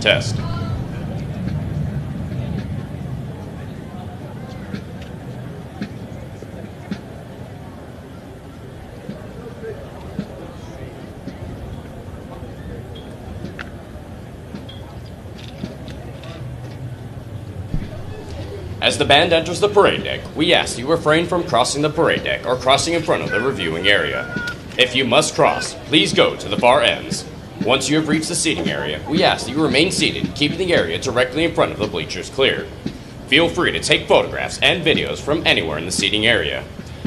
test. As the band enters the parade deck, we ask you refrain from crossing the parade deck or crossing in front of the reviewing area. If you must cross, please go to the far ends. Once you have reached the seating area, we ask that you remain seated, keeping the area directly in front of the bleachers clear. Feel free to take photographs and videos from anywhere in the seating area.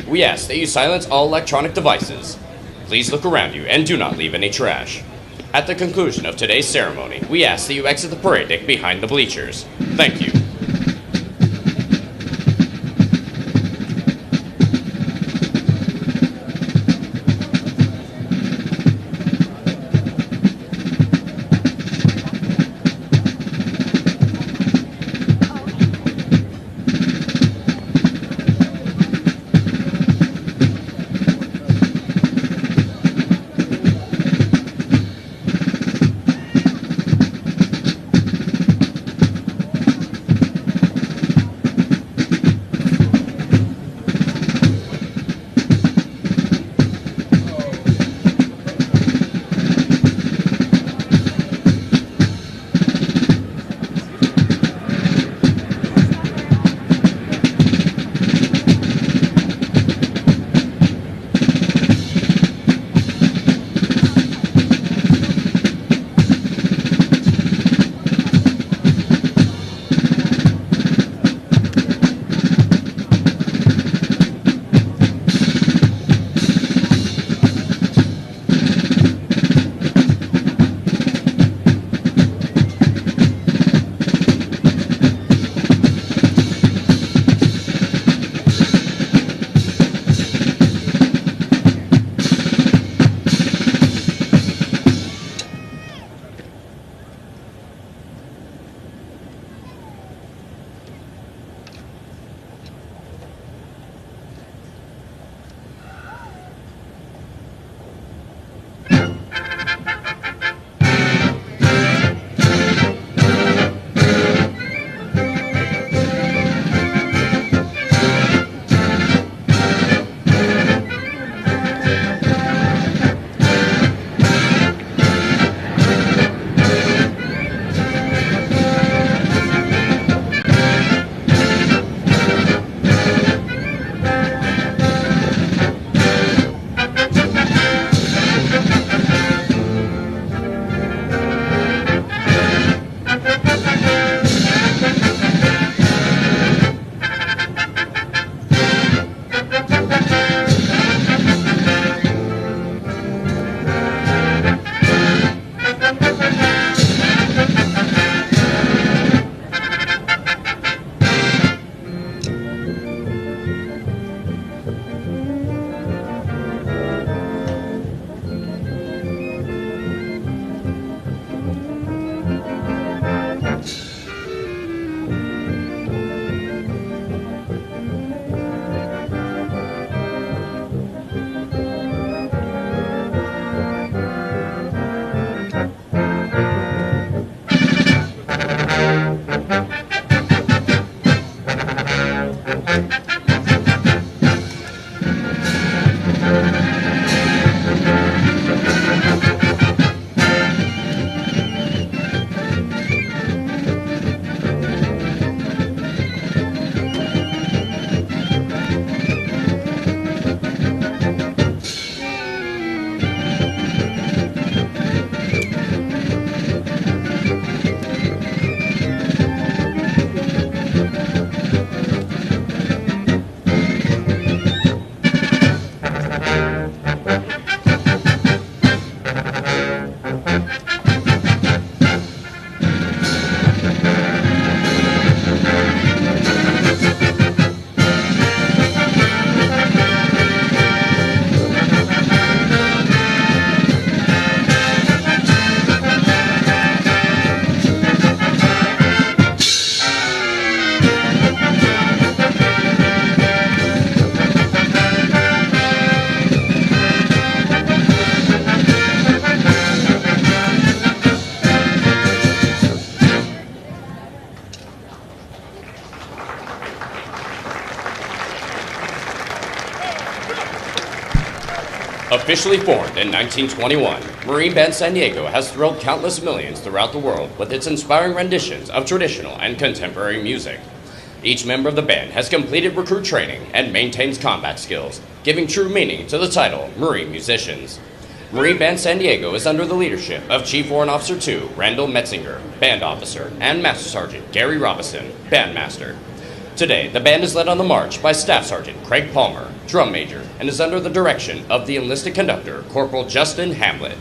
We ask that you silence all electronic devices. Please look around you and do not leave any trash. At the conclusion of today's ceremony, we ask that you exit the parade deck behind the bleachers. Thank you. Officially formed in 1921, Marine Band San Diego has thrilled countless millions throughout the world with its inspiring renditions of traditional and contemporary music. Each member of the band has completed recruit training and maintains combat skills, giving true meaning to the title Marine Musicians. Marine Band San Diego is under the leadership of Chief Warrant Officer 2 Randall Metzinger, Band Officer, and Master Sergeant Gary Robinson, Bandmaster. Today, the band is led on the march by Staff Sergeant Craig Palmer, Drum Major, and is under the direction of the enlisted conductor, Corporal Justin Hamlet.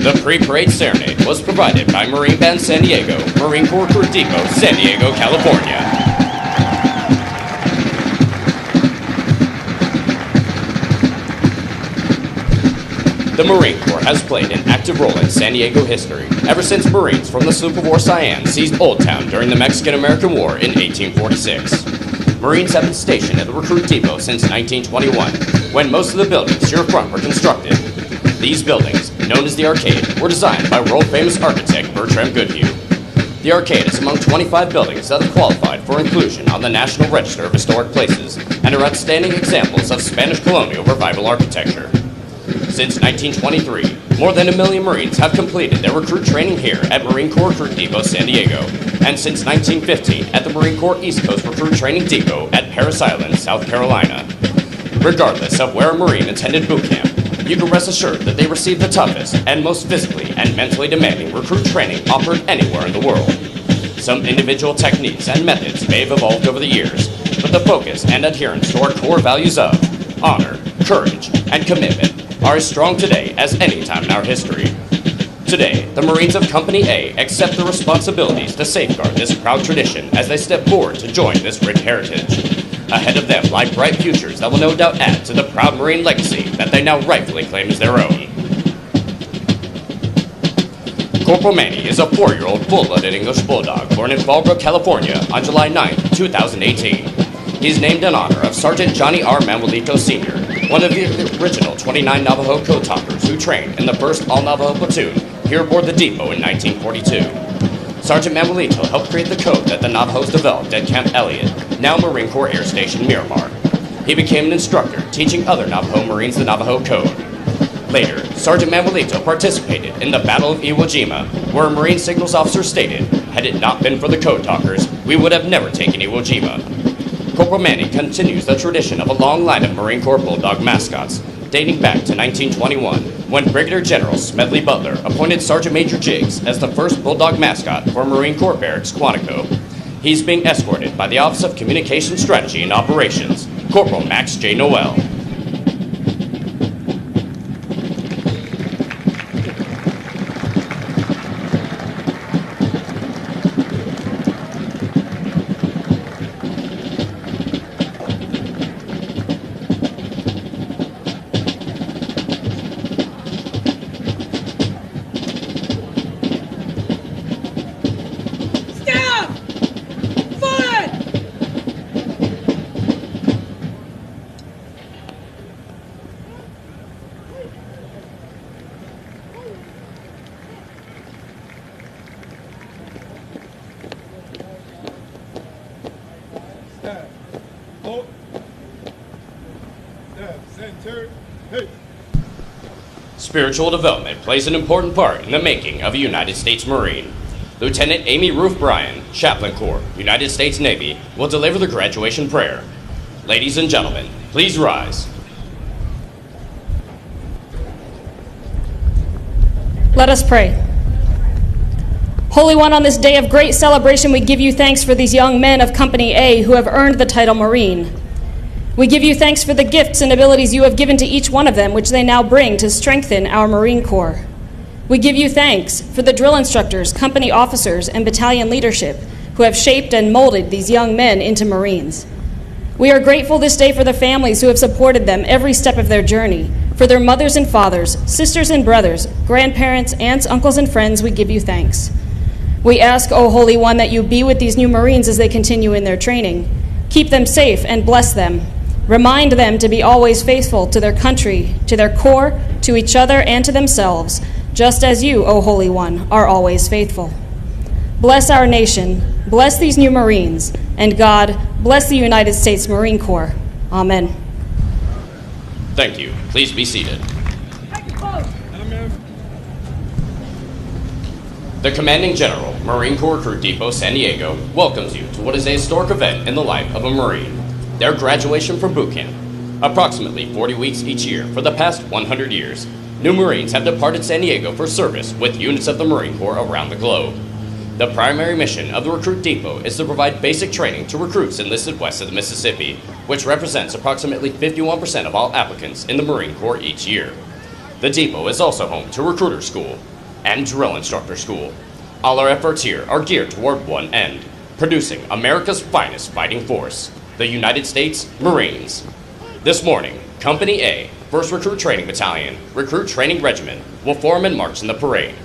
The pre-parade serenade was provided by Marine Band San Diego, Marine Corps Recruit Depot, San Diego, California. The Marine Corps has played an active role in San Diego history ever since Marines from the sloop of war Cyane seized Old Town during the Mexican-American War in 1846. Marines have been stationed at the Recruit Depot since 1921, when most of the buildings near front were constructed. These buildings, known as the Arcade, were designed by world-famous architect Bertram Goodhue. The Arcade is a among 25 buildings that have qualified for inclusion on the National Register of Historic Places and are outstanding examples of Spanish colonial revival architecture. Since 1923, more than 1 million Marines have completed their recruit training here at Marine Corps Recruit Depot San Diego, and since 1915 at the Marine Corps East Coast Recruit Training Depot at Parris Island, South Carolina. Regardless of where a Marine attended boot camp, you can rest assured that they receive the toughest and most physically and mentally demanding recruit training offered anywhere in the world. Some individual techniques and methods may have evolved over the years, but the focus and adherence to our core values of honor, courage, and commitment are as strong today as any time in our history. Today, the Marines of Company A accept the responsibilities to safeguard this proud tradition as they step forward to join this rich heritage. Ahead of them lie bright futures that will no doubt add to the proud Marine legacy that they now rightfully claim as their own. Corporal Manny is a 4-year-old full-blooded English bulldog born in Fallbrook, California on July 9, 2018. He's named in honor of Sergeant Johnny R. Manuelito Sr., one of the original 29 Navajo code talkers who trained in the 1st All-Navajo Platoon here aboard the depot in 1942. Sergeant Manuelito helped create the code that the Navajos developed at Camp Elliott, now Marine Corps Air Station Miramar. He became an instructor, teaching other Navajo Marines the Navajo code. Later, Sergeant Manuelito participated in the Battle of Iwo Jima, where a Marine signals officer stated, "Had it not been for the code talkers, we would have never taken Iwo Jima." Corporal Manny continues the tradition of a long line of Marine Corps Bulldog mascots, dating back to 1921, when Brigadier General Smedley Butler appointed Sergeant Major Jiggs as the first Bulldog mascot for Marine Corps Barracks, Quantico. He's being escorted by the Office of Communication Strategy and Operations, Corporal Max J. Noel. Spiritual development plays an important part in the making of a United States Marine. Lieutenant Amy Ruth Bryan, Chaplain Corps, United States Navy, will deliver the graduation prayer. Ladies and gentlemen, please rise. Let us pray. Holy One, on this day of great celebration, we give you thanks for these young men of Company A who have earned the title Marine. We give you thanks for the gifts and abilities you have given to each one of them, which they now bring to strengthen our Marine Corps. We give you thanks for the drill instructors, company officers, and battalion leadership who have shaped and molded these young men into Marines. We are grateful this day for the families who have supported them every step of their journey. For their mothers and fathers, sisters and brothers, grandparents, aunts, uncles, and friends, we give you thanks. We ask, O Holy One, that you be with these new Marines as they continue in their training. Keep them safe and bless them. Remind them to be always faithful to their country, to their Corps, to each other, and to themselves, just as you, O Holy One, are always faithful. Bless our nation, bless these new Marines, and God, bless the United States Marine Corps. Amen. Thank you. Please be seated. The Commanding General, Marine Corps Recruit Depot San Diego, welcomes you to what is a historic event in the life of a Marine, their graduation from boot camp. Approximately 40 weeks each year for the past 100 years, new Marines have departed San Diego for service with units of the Marine Corps around the globe. The primary mission of the Recruit Depot is to provide basic training to recruits enlisted west of the Mississippi, which represents approximately 51% of all applicants in the Marine Corps each year. The depot is also home to Recruiter School and Drill Instructor School. All our efforts here are geared toward one end, producing America's finest fighting force, the United States Marines. This morning, Company A, 1st Recruit Training Battalion, Recruit Training Regiment, will form and march in the parade.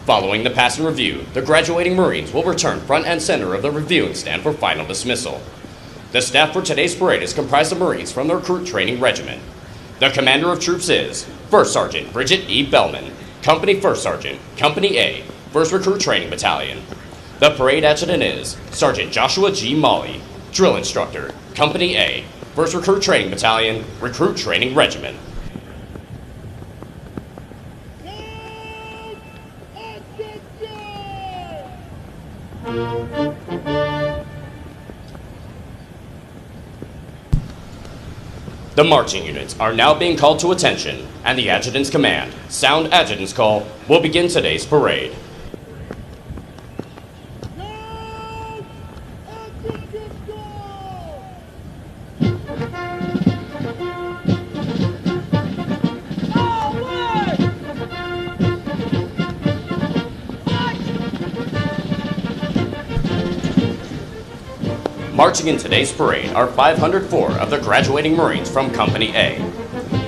Following the pass and review, the graduating Marines will return front and center of the reviewing stand for final dismissal. The staff for today's parade is comprised of Marines from the Recruit Training Regiment. The commander of troops is 1st Sergeant Bridget E. Bellman, Company 1st Sergeant, Company A, 1st Recruit Training Battalion. The parade adjutant is Sergeant Joshua G. Molly, drill instructor, Company A, 1st Recruit Training Battalion, Recruit Training Regiment. The marching units are now being called to attention, and the adjutant's command, sound adjutant's call, will begin today's parade. Marching in today's parade are 504 of the graduating Marines from Company A.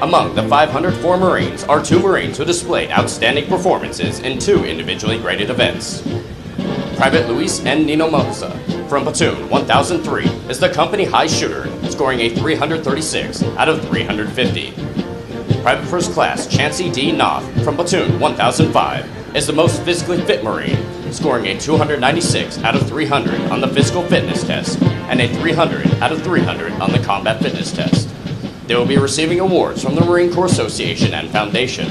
Among the 504 Marines are 2 Marines who displayed outstanding performances in 2 individually graded events. Private Luis N. Nino Mosa from Platoon 1003 is the company high shooter, scoring a 336 out of 350. Private First Class Chancey D. Knopf from Platoon 1005 is the most physically fit Marine, scoring a 296 out of 300 on the physical fitness test and a 300 out of 300 on the combat fitness test. They will be receiving awards from the Marine Corps Association and Foundation.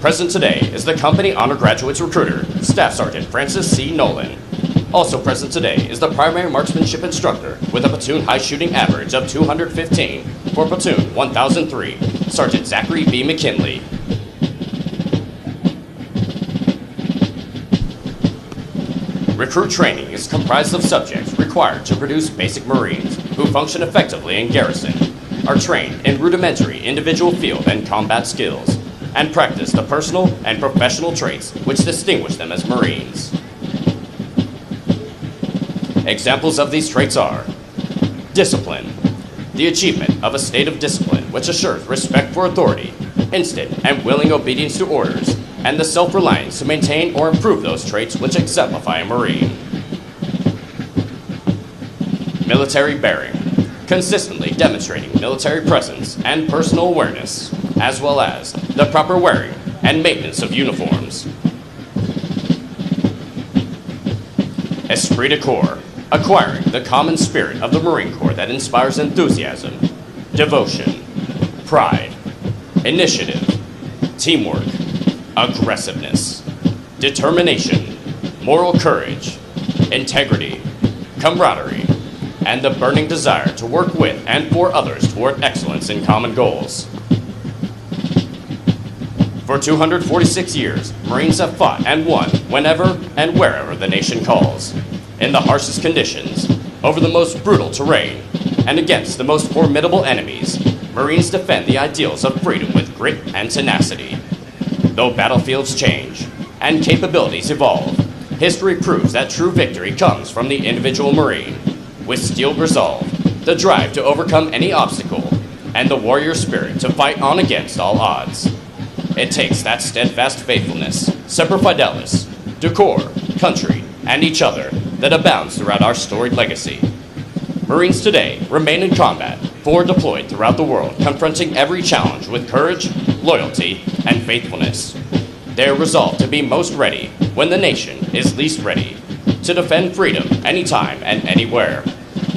Present today is the Company Honor Graduates Recruiter, Staff Sergeant Francis C. Nolan. Also present today is the Primary Marksmanship Instructor with a platoon high shooting average of 215 for Platoon 1003, Sergeant Zachary B. McKinley. Recruit training is comprised of subjects required to produce basic Marines who function effectively in garrison, are trained in rudimentary individual field and combat skills, and practice the personal and professional traits which distinguish them as Marines. Examples of these traits are discipline, the achievement of a state of discipline which assures respect for authority, instant and willing obedience to orders, and the self-reliance to maintain or improve those traits which exemplify a Marine. Military bearing, consistently demonstrating military presence and personal awareness, as well as the proper wearing and maintenance of uniforms. Esprit de corps, acquiring the common spirit of the Marine Corps that inspires enthusiasm, devotion, pride, initiative, teamwork, aggressiveness, determination, moral courage, integrity, camaraderie, and the burning desire to work with and for others toward excellence in common goals. For 246 years, Marines have fought and won whenever and wherever the nation calls, in the harshest conditions, over the most brutal terrain, and against the most formidable enemies. Marines defend the ideals of freedom with grit and tenacity. Though battlefields change and capabilities evolve, history proves that true victory comes from the individual Marine, with steeled resolve, the drive to overcome any obstacle, and the warrior spirit to fight on against all odds. It takes that steadfast faithfulness, semper fidelis, to corps, country, and each other that abounds throughout our storied legacy. Marines today remain in combat, forward deployed throughout the world, confronting every challenge with courage, loyalty, and faithfulness. They are resolved to be most ready when the nation is least ready, to defend freedom anytime and anywhere,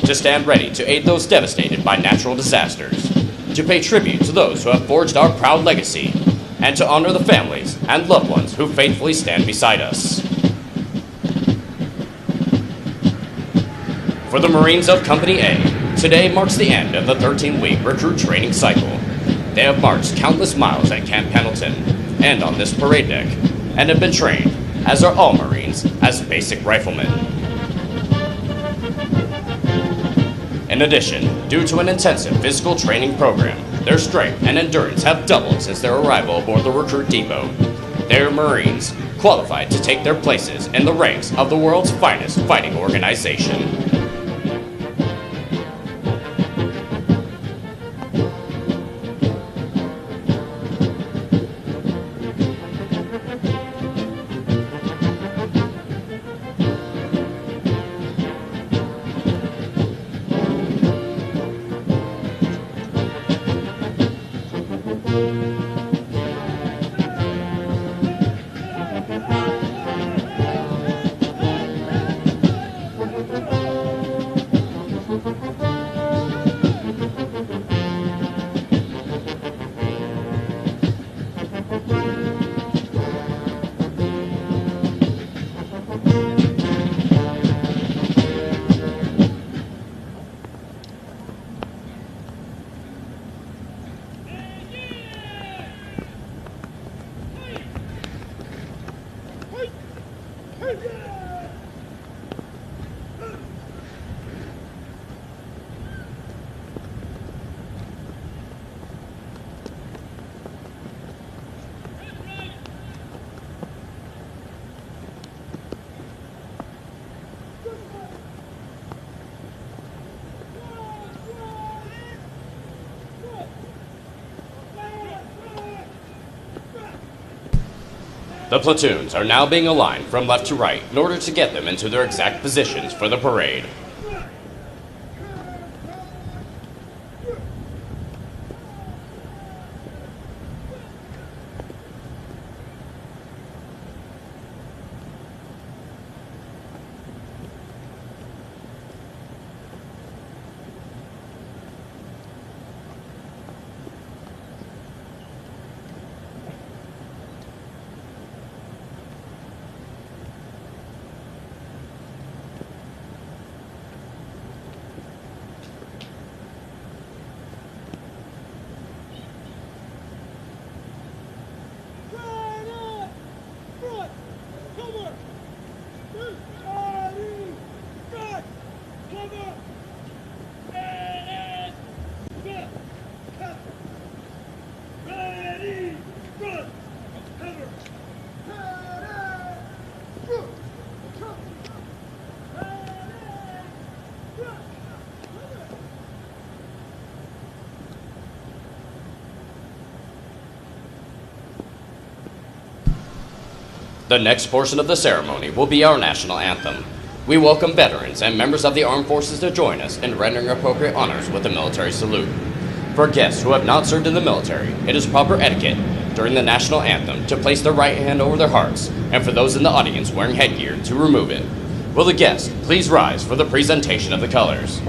to stand ready to aid those devastated by natural disasters, to pay tribute to those who have forged our proud legacy, and to honor the families and loved ones who faithfully stand beside us. For the Marines of Company A, today marks the end of the 13-week recruit training cycle. They have marched countless miles at Camp Pendleton and on this parade deck, and have been trained, as are all Marines, as basic riflemen. In addition, due to an intensive physical training program, their strength and endurance have doubled since their arrival aboard the recruit depot. They are Marines, qualified to take their places in the ranks of the world's finest fighting organization. The platoons are now being aligned from left to right in order to get them into their exact positions for the parade. The next portion of the ceremony will be our national anthem. We welcome veterans and members of the armed forces to join us in rendering appropriate honors with a military salute. For guests who have not served in the military, it is proper etiquette during the national anthem to place their right hand over their hearts, and for those in the audience wearing headgear to remove it. Will the guests please rise for the presentation of the colors?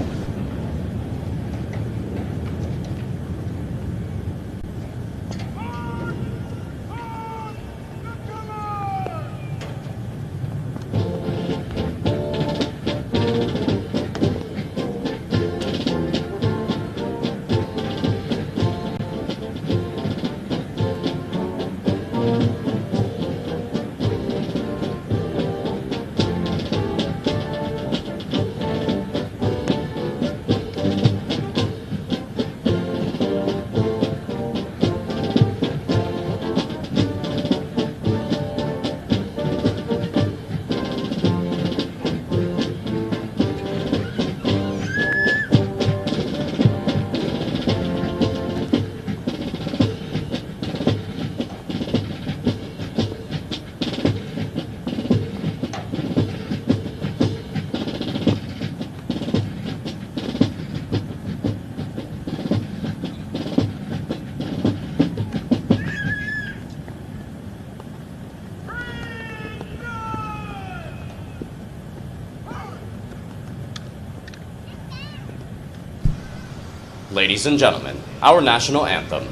Ladies and gentlemen, our national anthem.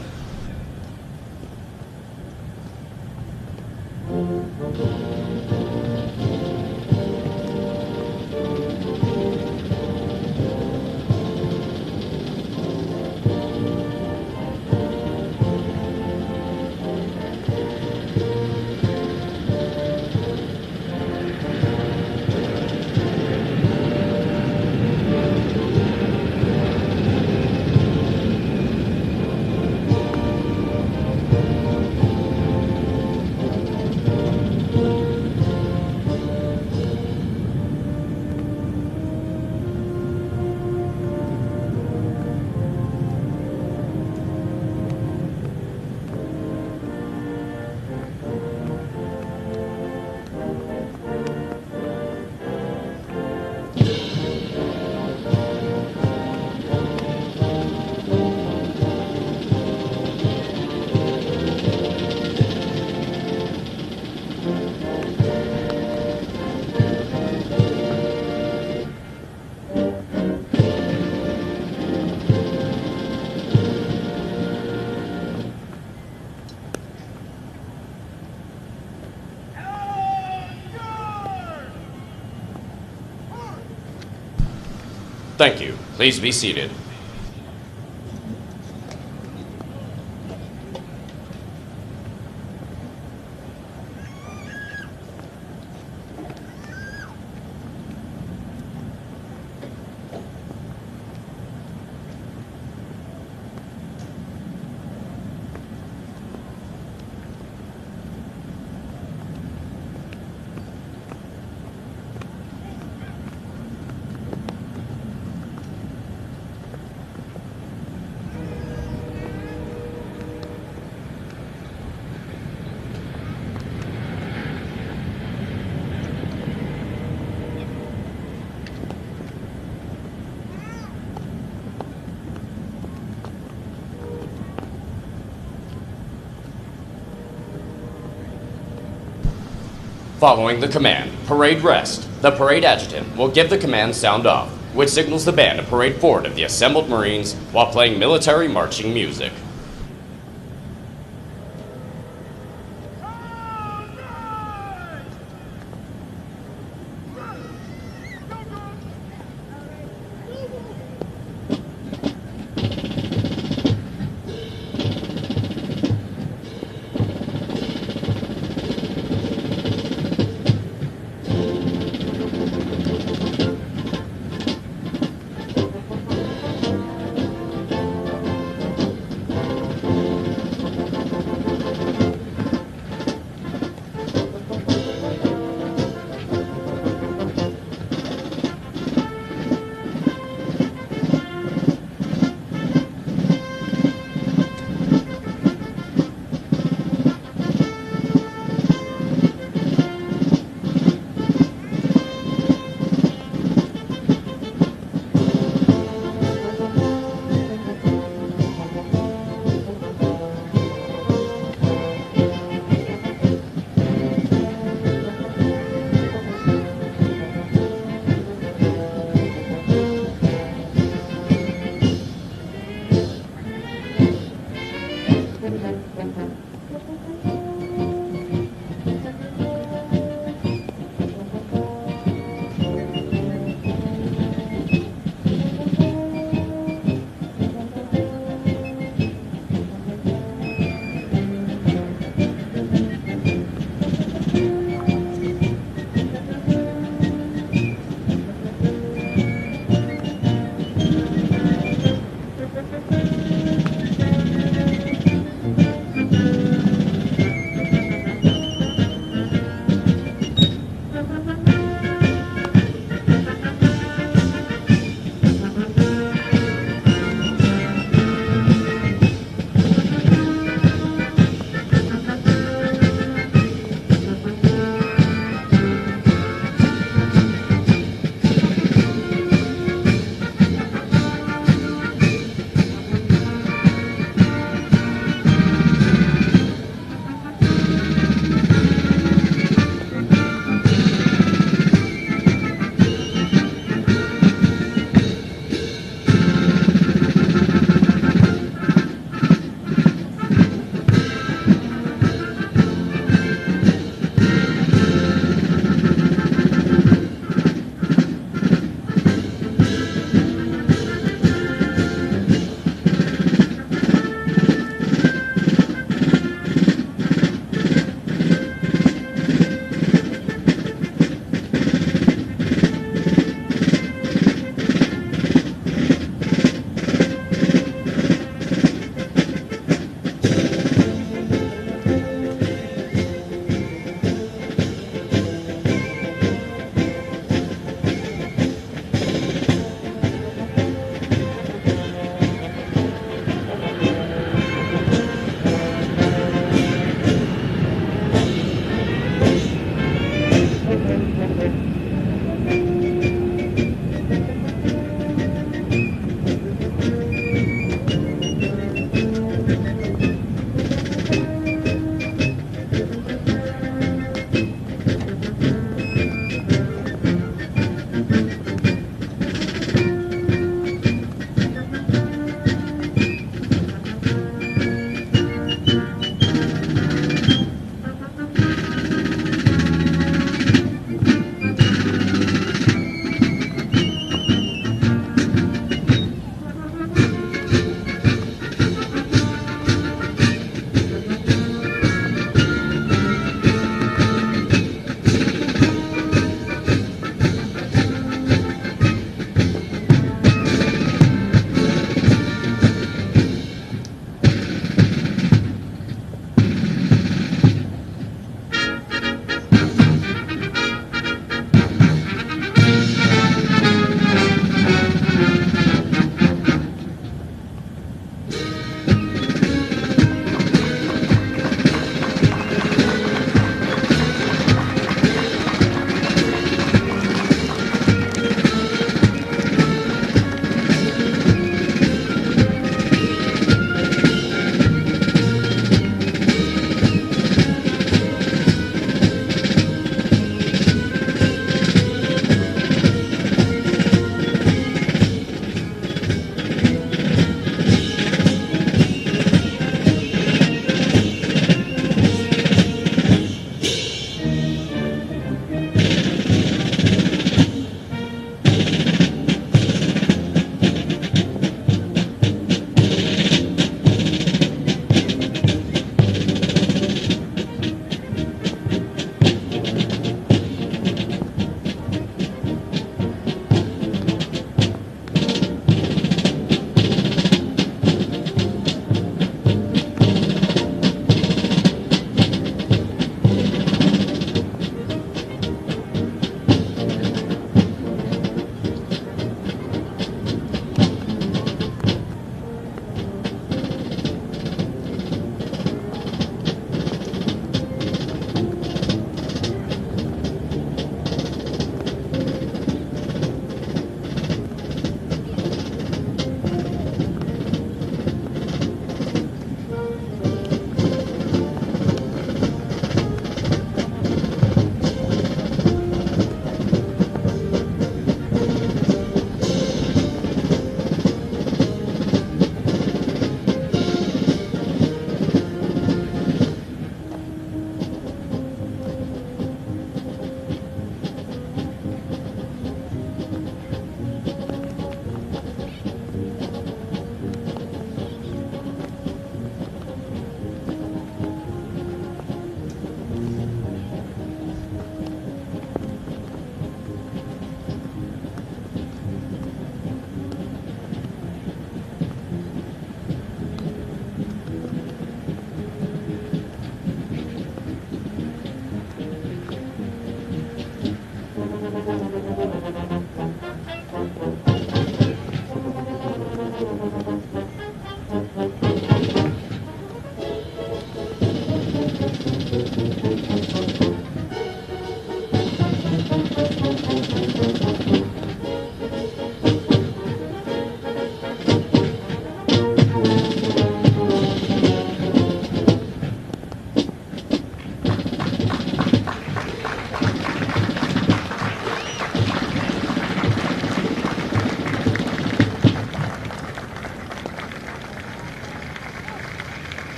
Thank you. Please be seated. Following the command, parade rest, the parade adjutant will give the command sound off, which signals the band to parade forward of the assembled Marines while playing military marching music.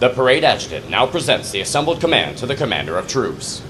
The parade adjutant now presents the assembled command to the commander of troops.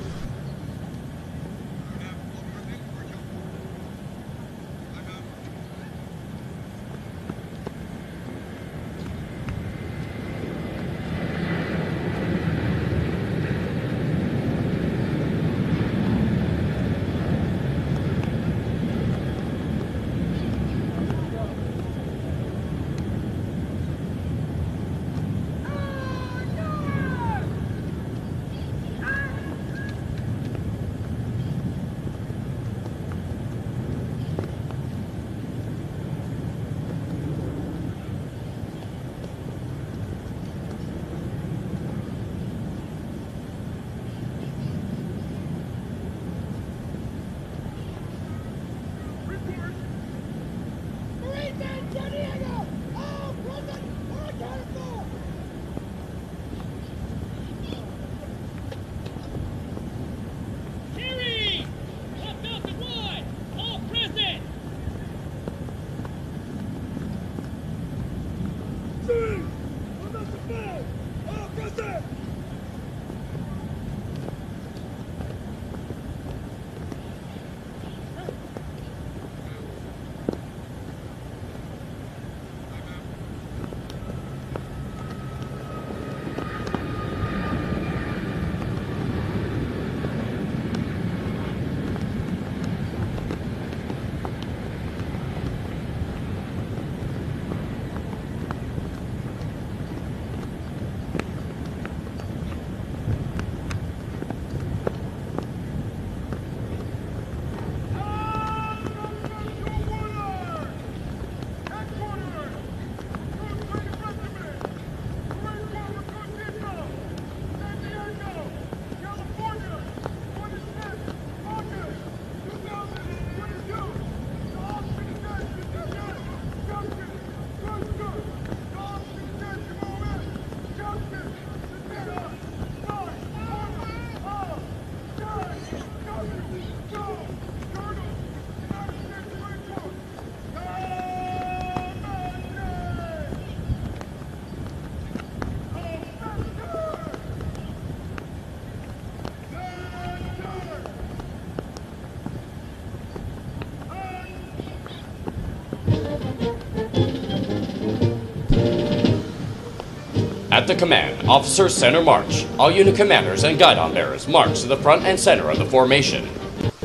At the command, officers center march. All unit commanders and Guidon bearers march to the front and center of the formation.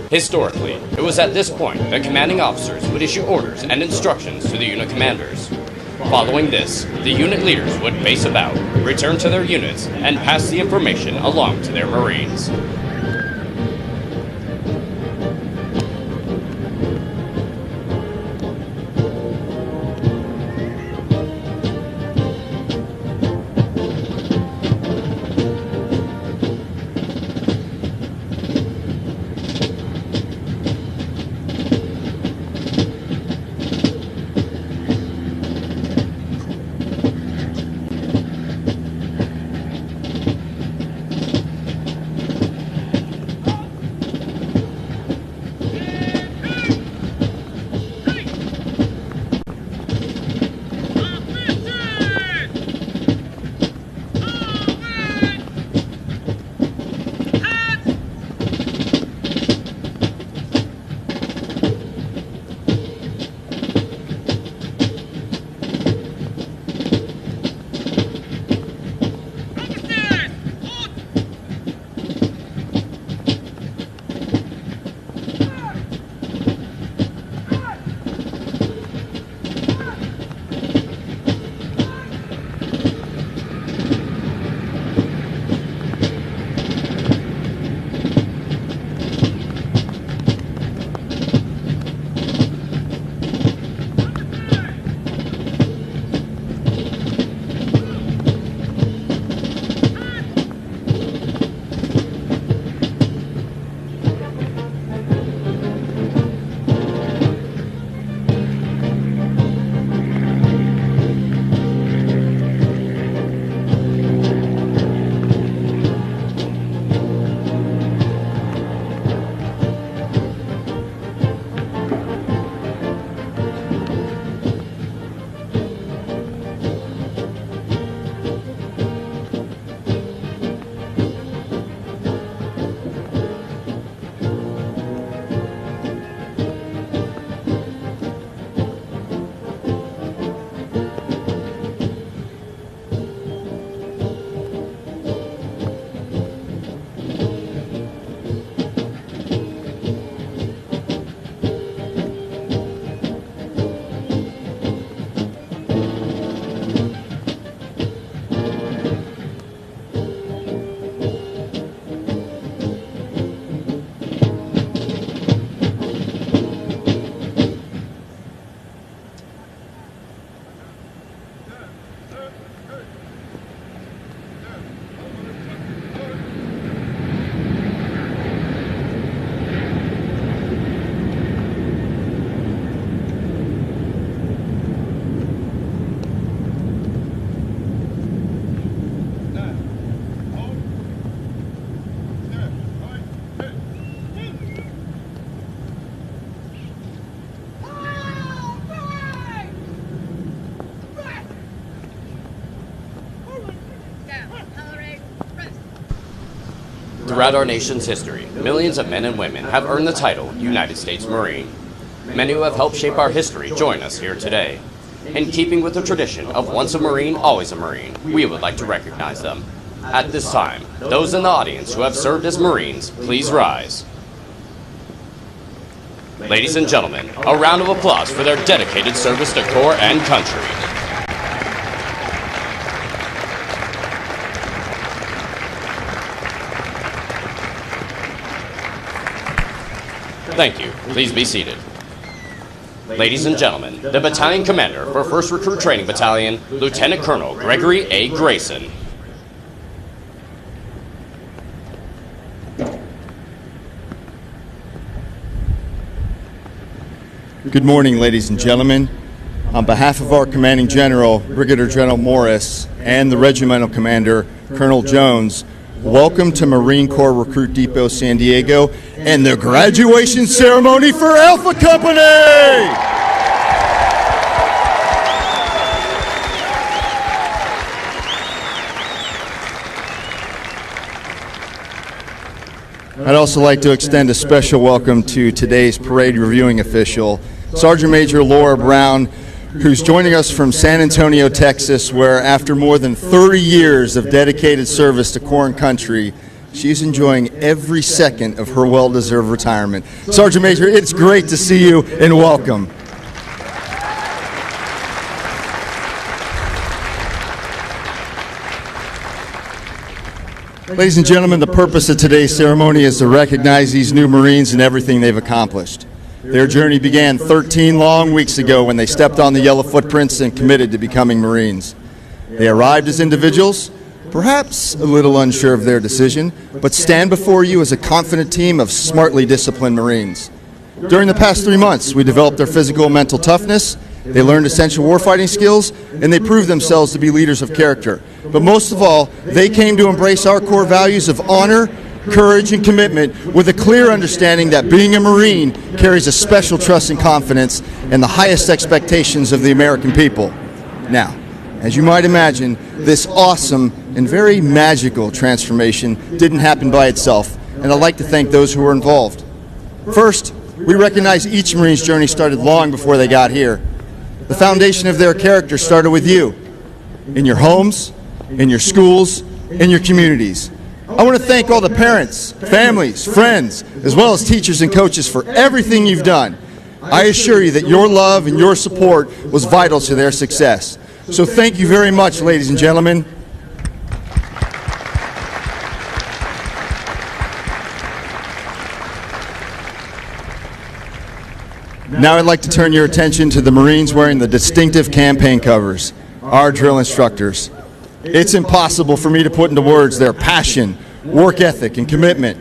Historically, it was at this point that commanding officers would issue orders and instructions to the unit commanders. Following this, the unit leaders would face about, return to their units, and pass the information along to their Marines. Throughout our nation's history, millions of men and women have earned the title United States Marine. Many who have helped shape our history join us here today. In keeping with the tradition of once a Marine, always a Marine, we would like to recognize them. At this time, those in the audience who have served as Marines, please rise. Ladies and gentlemen, a round of applause for their dedicated service to Corps and country. Thank you. Please be seated. Ladies and gentlemen, the Battalion Commander for 1st Recruit Training Battalion, Lieutenant Colonel Gregory A. Grayson. Good morning, ladies and gentlemen. On behalf of our Commanding General, Brigadier General Morris, and the Regimental Commander, Colonel Jones, welcome to Marine Corps Recruit Depot San Diego and the graduation ceremony for Alpha Company! I'd also like to extend a special welcome to today's parade reviewing official, Sergeant Major Laura Brown, who's joining us from San Antonio, Texas, where after more than 30 years of dedicated service to Corps and country, she's enjoying every second of her well-deserved retirement. Sergeant Major, it's great to see you and welcome. Ladies and gentlemen, the purpose of today's ceremony is to recognize these new Marines and everything they've accomplished. Their journey began 13 long weeks ago when they stepped on the yellow footprints and committed to becoming Marines. They arrived as individuals, perhaps a little unsure of their decision, but stand before you as a confident team of smartly disciplined Marines. During the past 3 months, we developed their physical and mental toughness, they learned essential warfighting skills, and they proved themselves to be leaders of character. But most of all, they came to embrace our core values of honor, courage, and commitment with a clear understanding that being a Marine carries a special trust and confidence and the highest expectations of the American people. Now, as you might imagine, this awesome and very magical transformation didn't happen by itself, and I'd like to thank those who were involved. First, we recognize each Marine's journey started long before they got here. The foundation of their character started with you, in your homes, in your schools, in your communities. I want to thank all the parents, families, friends, as well as teachers and coaches for everything you've done. I assure you that your love and your support was vital to their success. So thank you very much, ladies and gentlemen. Now I'd like to turn your attention to the Marines wearing the distinctive campaign covers, our drill instructors. It's impossible for me to put into words their passion, work ethic, and commitment.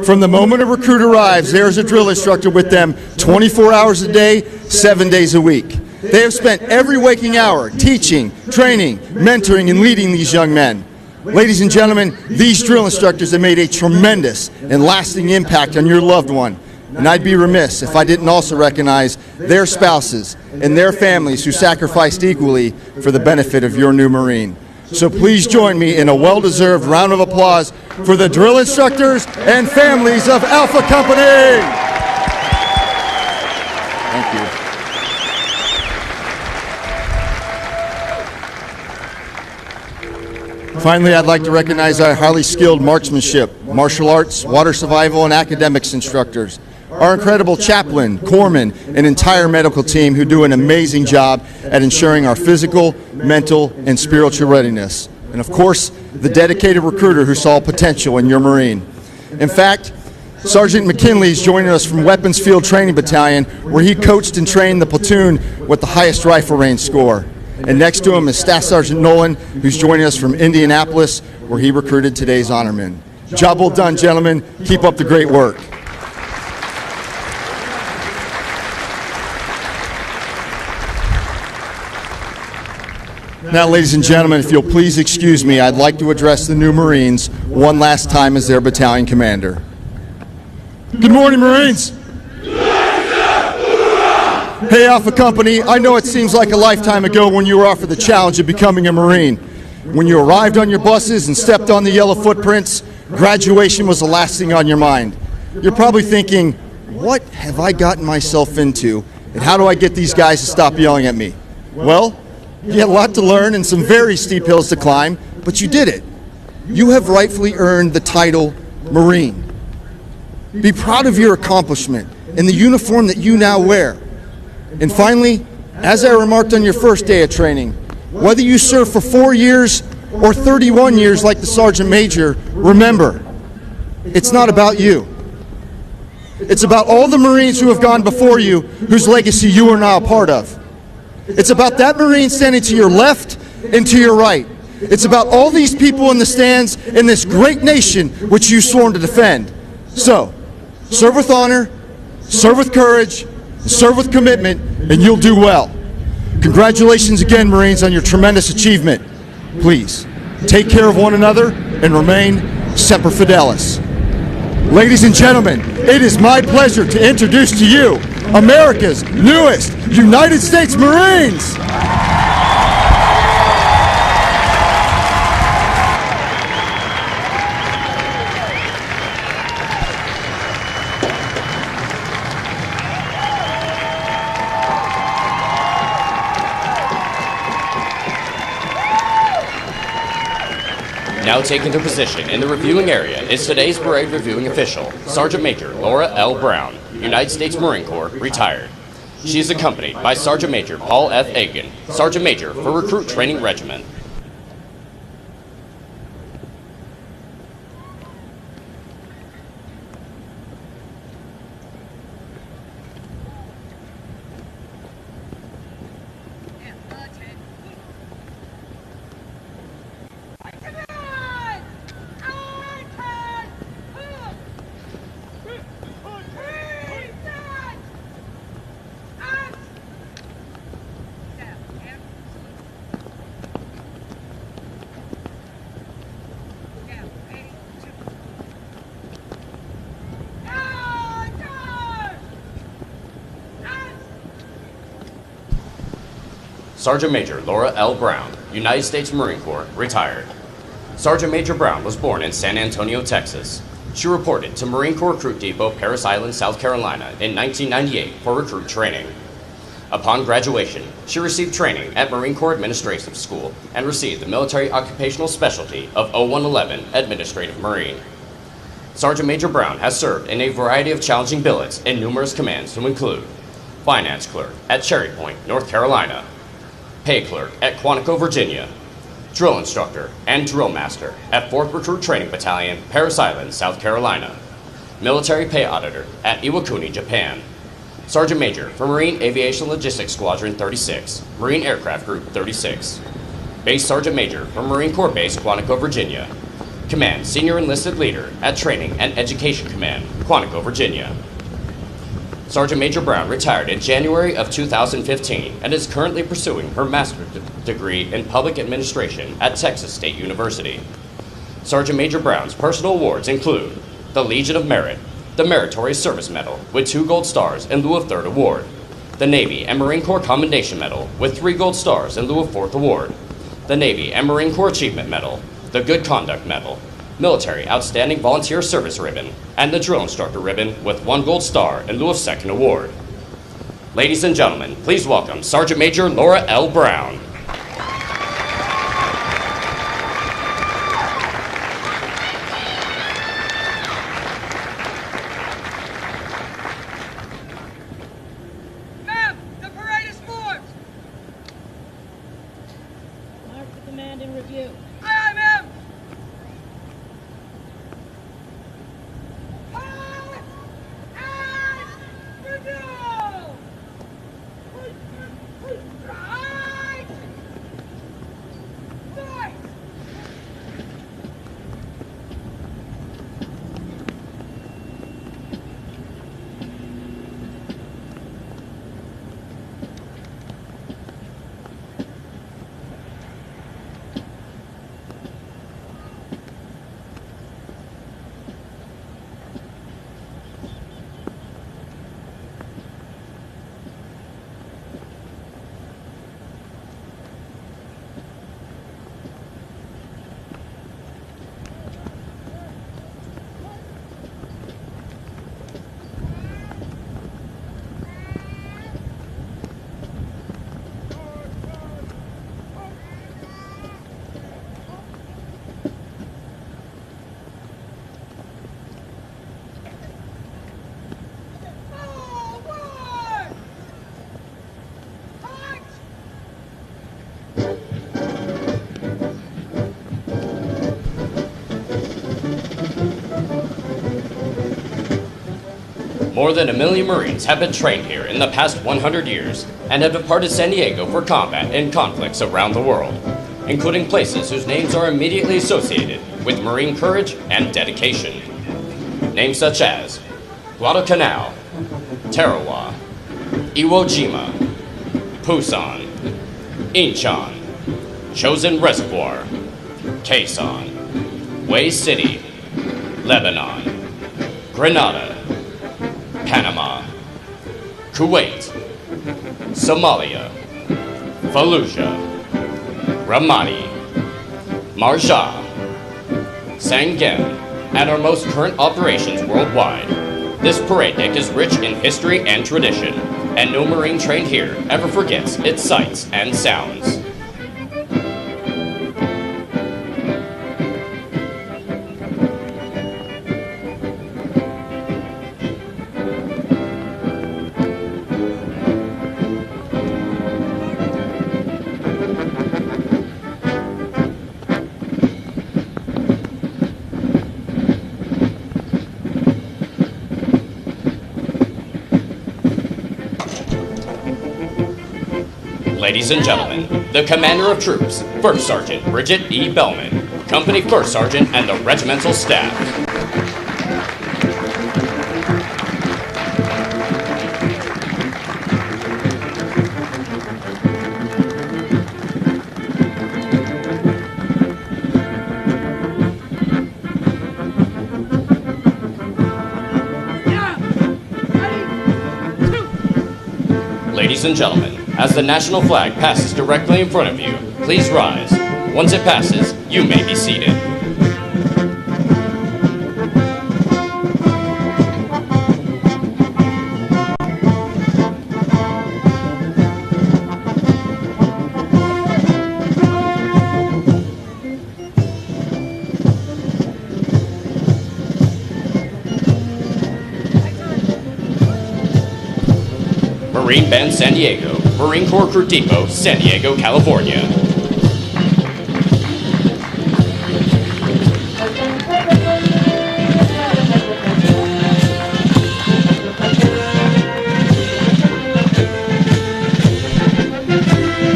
From the moment a recruit arrives, there's a drill instructor with them 24 hours a day, 7 days a week. They have spent every waking hour teaching, training, mentoring, and leading these young men. Ladies and gentlemen, these drill instructors have made a tremendous and lasting impact on your loved one. And I'd be remiss if I didn't also recognize their spouses and their families who sacrificed equally for the benefit of your new Marine. So please join me in a well-deserved round of applause for the drill instructors and families of Alpha Company. Thank you. Finally, I'd like to recognize our highly skilled marksmanship, martial arts, water survival, and academics instructors. Our incredible chaplain, corpsmen, and entire medical team who do an amazing job at ensuring our physical, mental, and spiritual readiness. And of course, the dedicated recruiter who saw potential in your Marine. In fact, Sergeant McKinley is joining us from Weapons Field Training Battalion, where he coached and trained the platoon with the highest rifle range score. And next to him is Staff Sergeant Nolan, who's joining us from Indianapolis, where he recruited today's honormen. Job well done, gentlemen. Keep up the great work. Now, ladies and gentlemen, if you'll please excuse me, I'd like to address the new Marines one last time as their battalion commander. Good morning, Marines. Hey, Alpha Company, I know it seems like a lifetime ago when you were offered the challenge of becoming a Marine. When you arrived on your buses and stepped on the yellow footprints, graduation was the last thing on your mind. You're probably thinking, what have I gotten myself into, and how do I get these guys to stop yelling at me? Well, you had a lot to learn and some very steep hills to climb, but you did it. You have rightfully earned the title Marine. Be proud of your accomplishment and the uniform that you now wear. And finally, as I remarked on your first day of training, whether you serve for 4 years or 31 years like the Sergeant Major, remember, it's not about you. It's about all the Marines who have gone before you, whose legacy you are now a part of. It's about that Marine standing to your left and to your right. It's about all these people in the stands in this great nation which you've sworn to defend. So, serve with honor, serve with courage, serve with commitment, and you'll do well. Congratulations again, Marines, on your tremendous achievement. Please, take care of one another and remain Semper Fidelis. Ladies and gentlemen, it is my pleasure to introduce to you America's newest United States Marines. Now taking their position in the reviewing area is today's parade reviewing official, Sergeant Major Laura L. Brown, United States Marine Corps, retired. She is accompanied by Sergeant Major Paul F. Aiken, Sergeant Major for Recruit Training Regiment. Sergeant Major Laura L. Brown, United States Marine Corps, retired. Sergeant Major Brown was born in San Antonio, Texas. She reported to Marine Corps Recruit Depot, Parris Island, South Carolina in 1998 for recruit training. Upon graduation, she received training at Marine Corps Administrative School and received the Military Occupational Specialty of 0111 Administrative Marine. Sergeant Major Brown has served in a variety of challenging billets in numerous commands to include Finance Clerk at Cherry Point, North Carolina, Pay Clerk at Quantico, Virginia, Drill Instructor and Drill Master at 4th Recruit Training Battalion, Parris Island, South Carolina, Military Pay Auditor at Iwakuni, Japan, Sergeant Major for Marine Aviation Logistics Squadron 36, Marine Aircraft Group 36, Base Sergeant Major for Marine Corps Base, Quantico, Virginia, Command Senior Enlisted Leader at Training and Education Command, Quantico, Virginia. Sergeant Major Brown retired in January of 2015 and is currently pursuing her master's degree in public administration at Texas State University. Sergeant Major Brown's personal awards include the Legion of Merit, the Meritorious Service Medal with 2 gold stars in lieu of 3rd award, the Navy and Marine Corps Commendation Medal with 3 gold stars in lieu of 4th award, the Navy and Marine Corps Achievement Medal, the Good Conduct Medal, Military Outstanding Volunteer Service Ribbon, and the Drill Instructor Ribbon with 1 gold star in lieu of 2nd award. Ladies and gentlemen, please welcome Sergeant Major Laura L. Brown. Ma'am, the parade is formed. Mark the command in review. Aye, ma'am. More than 1 million Marines have been trained here in the past 100 years and have departed San Diego for combat in conflicts around the world, including places whose names are immediately associated with Marine courage and dedication. Names such as Guadalcanal, Tarawa, Iwo Jima, Pusan, Incheon, Chosin Reservoir, Quezon, Way City, Lebanon, Grenada, Panama, Kuwait, Somalia, Fallujah, Ramadi, Marja, Sangin, and our most current operations worldwide. This parade deck is rich in history and tradition, and no Marine trained here ever forgets its sights and sounds. Ladies and gentlemen, the Commander of Troops, First Sergeant Bridget E. Bellman, Company First Sergeant, and the regimental staff. Ladies and gentlemen, as the national flag passes directly in front of you, please rise. Once it passes, you may be seated. Marine Band San Diego, Marine Corps Crew Depot, San Diego, California.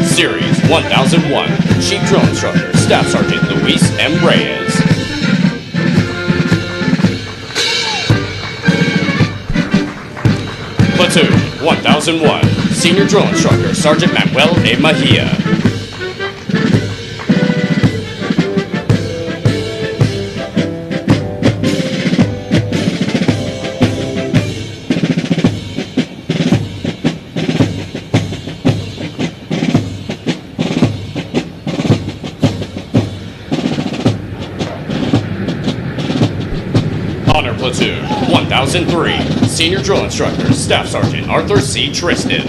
Series 1001, Chief Drill Instructor, Staff Sergeant Luis M. Reyes. Platoon 1001, Senior Drill Instructor, Sergeant Manuel A. Mejia. Honor Platoon 1003, Senior Drill Instructor, Staff Sergeant Arthur C. Tristan.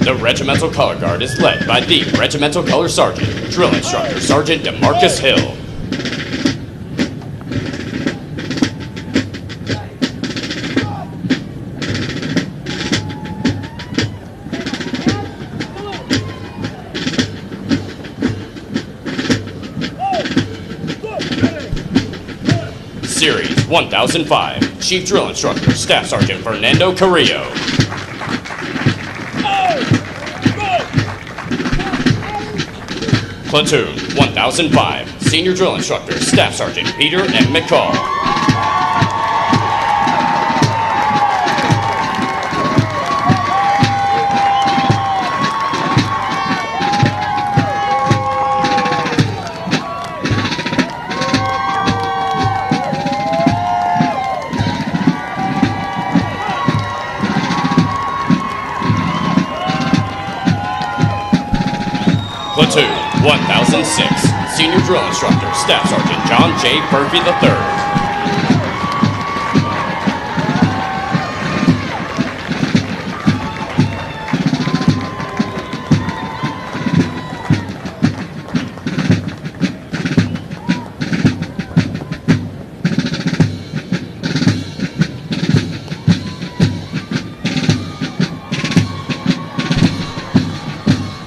The Regimental Color Guard is led by the Regimental Color Sergeant, Drill Instructor Sergeant DeMarcus Hill. Series 1005, Chief Drill Instructor, Staff Sergeant Fernando Carrillo. Platoon 1005, Senior Drill Instructor, Staff Sergeant Peter M. McCall. Platoon 1006, Senior Drill Instructor, Staff Sergeant John J. Murphy III.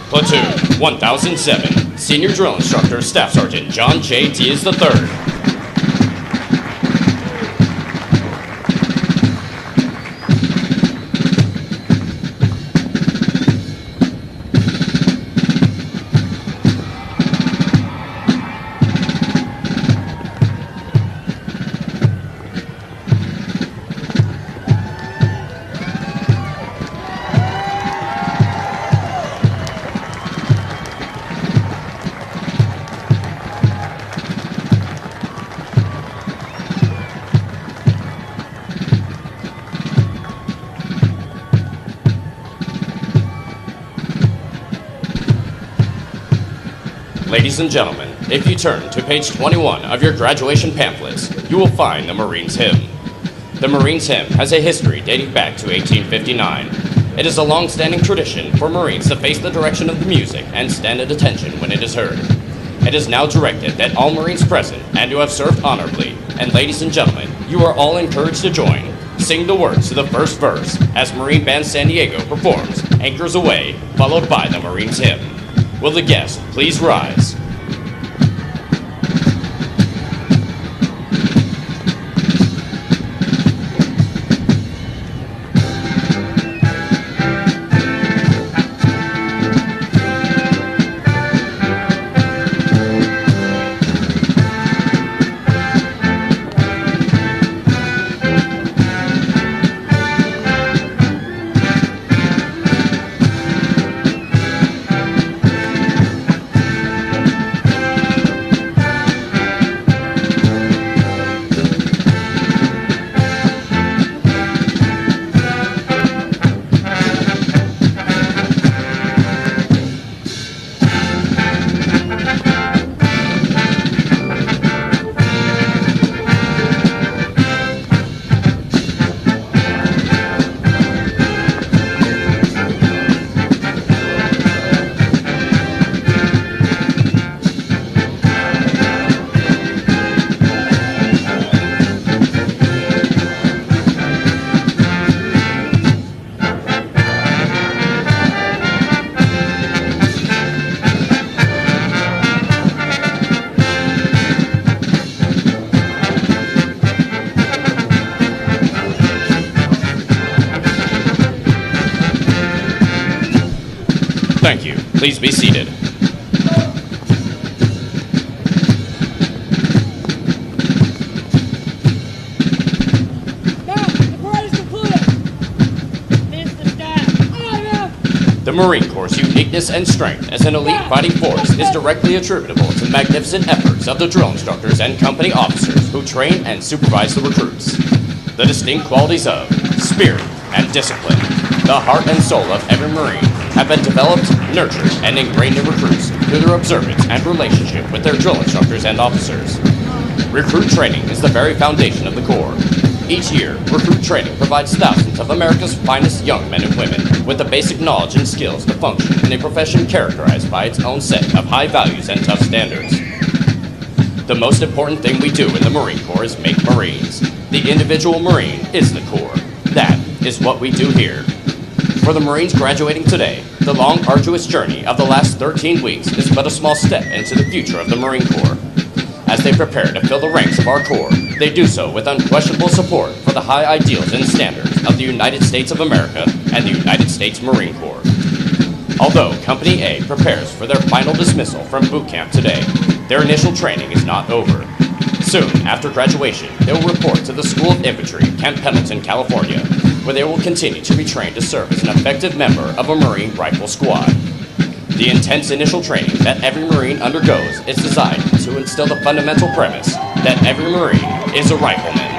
Platoon 1007, Senior Drill Instructor, Staff Sergeant John J. Diaz III. Ladies and gentlemen, if you turn to page 21 of your graduation pamphlets, you will find the Marines Hymn. The Marines Hymn has a history dating back to 1859. It is a long-standing tradition for Marines to face the direction of the music and stand at attention when it is heard. It is now directed that all Marines present and who have served honorably, and ladies and gentlemen, you are all encouraged to join. Sing the words to the first verse as Marine Band San Diego performs Anchors Away, followed by the Marines Hymn. Will the guests please rise? Thank you. Please be seated. The Marine Corps' uniqueness and strength as an elite fighting force is directly attributable to the magnificent efforts of the drill instructors and company officers who train and supervise the recruits. The distinct qualities of spirit and discipline, the heart and soul of every Marine, have been developed, nurtured, and ingrained in recruits through their observance and relationship with their drill instructors and officers. Recruit training is the very foundation of the Corps. Each year, recruit training provides thousands of America's finest young men and women with the basic knowledge and skills to function in a profession characterized by its own set of high values and tough standards. The most important thing we do in the Marine Corps is make Marines. The individual Marine is the Corps. That is what we do here. For the Marines graduating today, the long, arduous journey of the last 13 weeks is but a small step into the future of the Marine Corps. As they prepare to fill the ranks of our Corps, they do so with unquestionable support for the high ideals and standards of the United States of America and the United States Marine Corps. Although Company A prepares for their final dismissal from boot camp today, their initial training is not over. Soon after graduation, they will report to the School of Infantry, Camp Pendleton, California, where they will continue to be trained to serve as an effective member of a Marine Rifle Squad. The intense initial training that every Marine undergoes is designed to instill the fundamental premise that every Marine is a rifleman.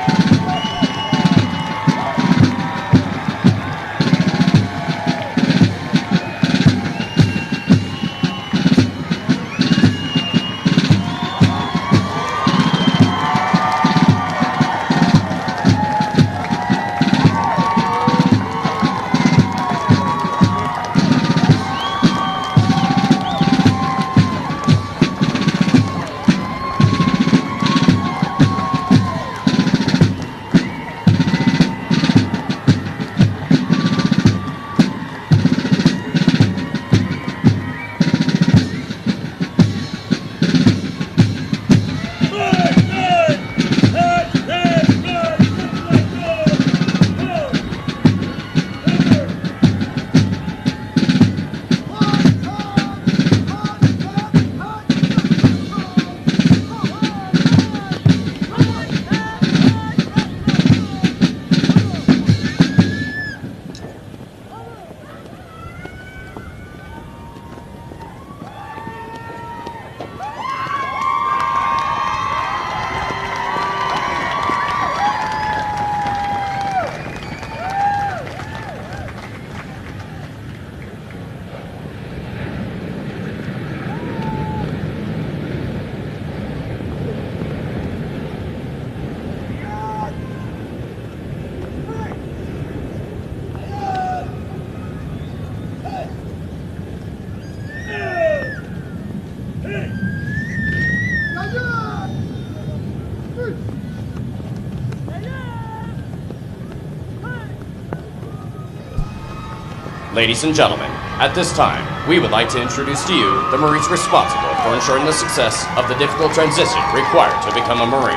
Ladies and gentlemen, at this time, we would like to introduce to you the Marines responsible for ensuring the success of the difficult transition required to become a Marine.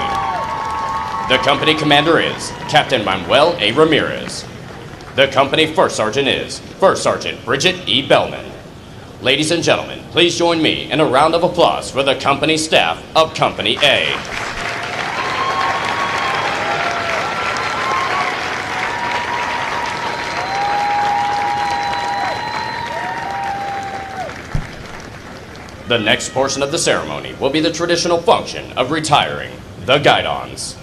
The company commander is Captain Manuel A. Ramirez. The company first sergeant is First Sergeant Bridget E. Bellman. Ladies and gentlemen, please join me in a round of applause for the company staff of Company A. The next portion of the ceremony will be the traditional function of retiring the Guidons.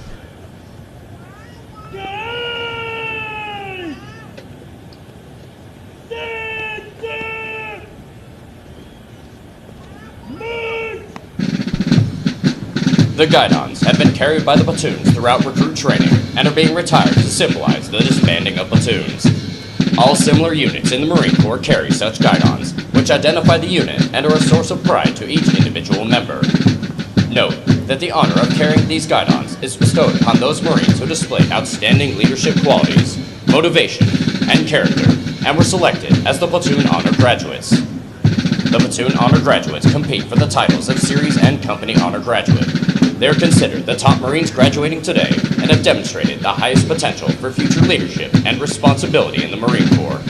The Guidons have been carried by the platoons throughout recruit training and are being retired to symbolize the disbanding of platoons. All similar units in the Marine Corps carry such Guidons, which identify the unit and are a source of pride to each individual member. Note that the honor of carrying these Guidons is bestowed upon those Marines who displayed outstanding leadership qualities, motivation, and character, and were selected as the Platoon Honor Graduates. The Platoon Honor Graduates compete for the titles of Series and Company Honor Graduate. They are considered the top Marines graduating today and have demonstrated the highest potential for future leadership and responsibility in the Marine Corps.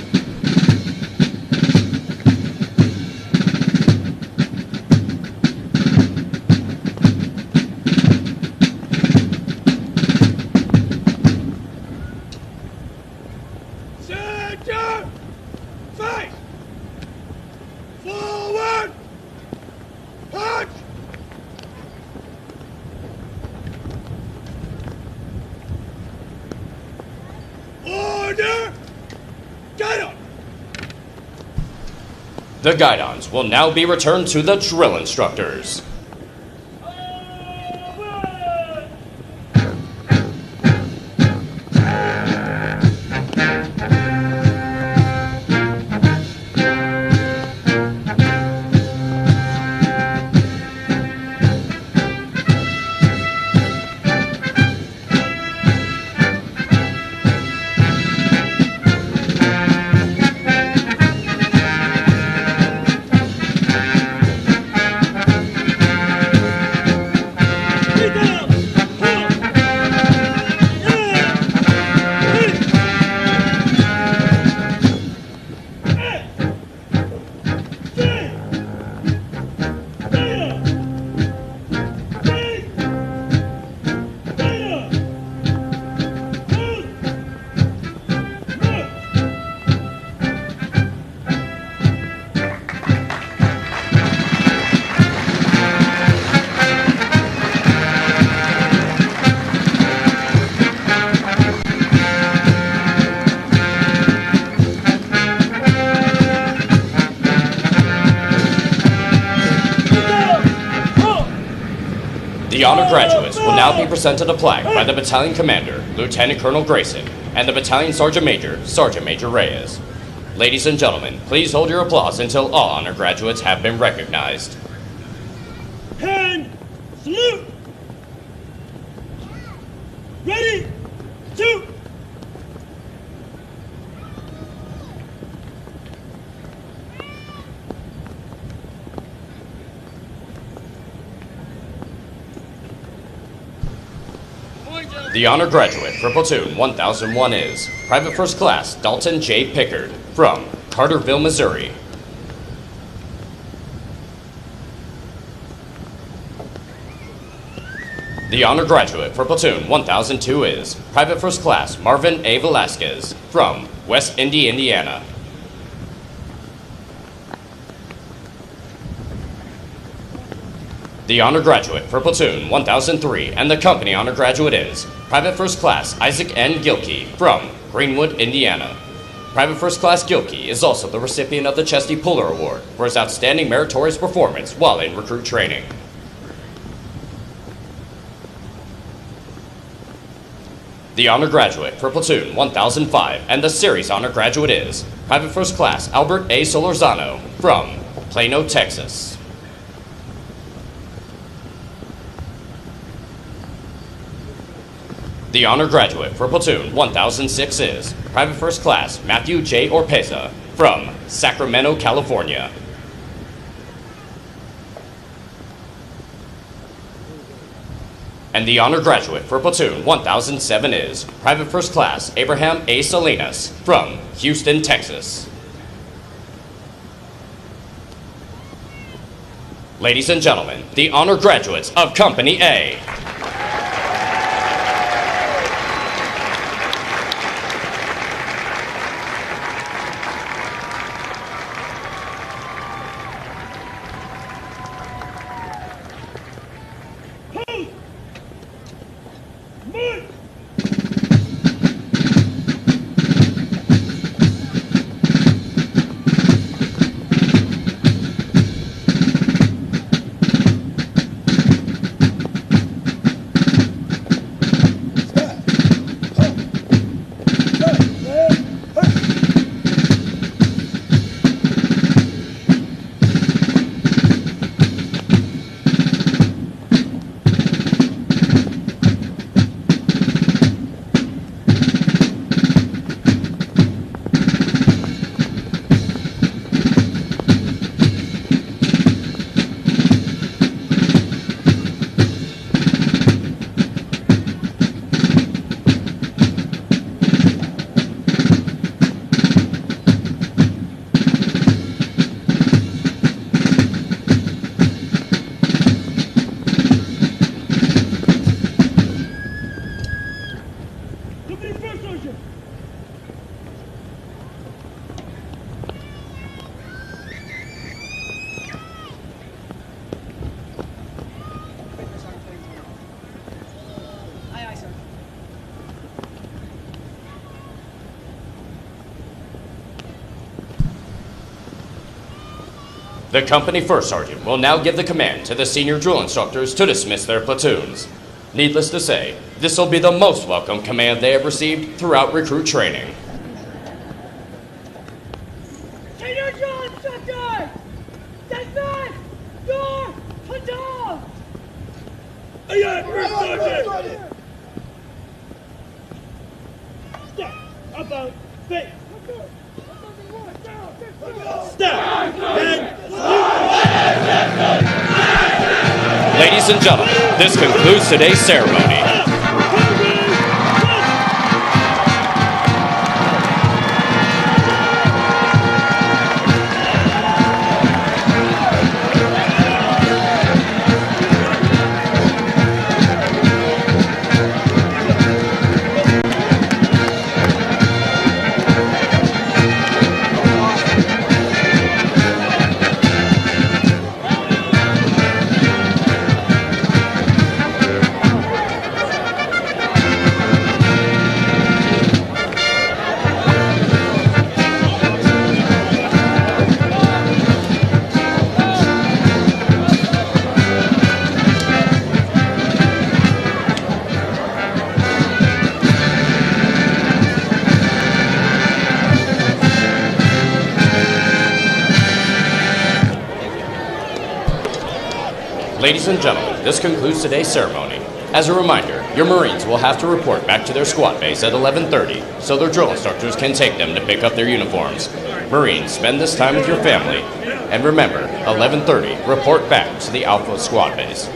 Center! Fight! Forward! Punch! Order! Guidon! The Guidons will now be returned to the drill instructors. The honor graduates will now be presented a plaque by the battalion commander, Lieutenant Colonel Grayson, and the battalion sergeant major, Sergeant Major Reyes. Ladies and gentlemen, please hold your applause until all honor graduates have been recognized. Hand! Salute! Ready! Shoot! The honor graduate for Platoon 1001 is Private First Class Dalton J. Pickard from Carterville, Missouri. The honor graduate for Platoon 1002 is Private First Class Marvin A. Velasquez from West Indy, Indiana. The honor graduate for Platoon 1003 and the company honor graduate is Private First Class Isaac N. Gilkey from Greenwood, Indiana. Private First Class Gilkey is also the recipient of the Chesty Puller Award for his outstanding meritorious performance while in recruit training. The honor graduate for Platoon 1005 and the series honor graduate is Private First Class Albert A. Solorzano from Plano, Texas. The honor graduate for Platoon 1006 is Private First Class Matthew J. Orpeza from Sacramento, California. And the honor graduate for Platoon 1007 is Private First Class Abraham A. Salinas from Houston, Texas. Ladies and gentlemen, the honor graduates of Company A. The company first sergeant will now give the command to the senior drill instructors to dismiss their platoons. Needless to say, this will be the most welcome command they have received throughout recruit training. Senior drill instructor! Stand back! Door! Hunter! Aye, aye, first sergeant! Step! About face! Step! And Ladies and gentlemen, this concludes today's ceremony. Ladies and gentlemen, this concludes today's ceremony. As a reminder, your Marines will have to report back to their squad base at 11:30 so their drill instructors can take them to pick up their uniforms. Marines, spend this time with your family. And remember, 11:30, report back to the Alpha squad base.